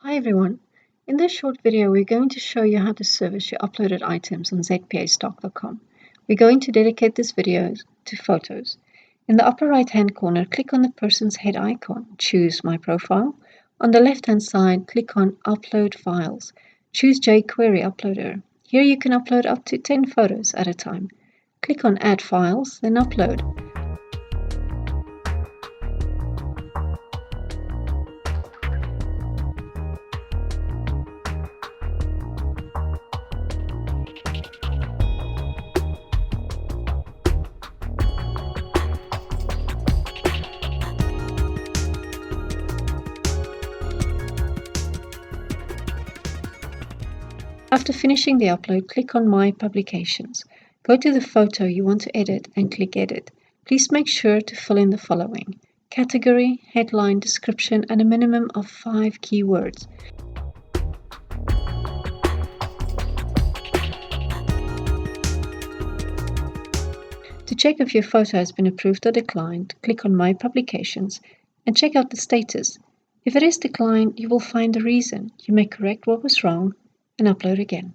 Hi everyone. In this short video, we're going to show you how to service your uploaded items on ZPAstock.com. We're going to dedicate this video to photos. In the upper right hand corner, click on the person's head icon, choose My Profile. On the left hand side, click on Upload Files. Choose jQuery Uploader. Here you can upload up to 10 photos at a time. Click on Add Files, then Upload. After finishing the upload, click on My Publications. Go to the photo you want to edit and click Edit. Please make sure to fill in the following: category, headline, description, and a minimum of 5 keywords. To check if your photo has been approved or declined, click on My Publications and check out the status. If it is declined, you will find the reason. You may correct what was wrong and upload again.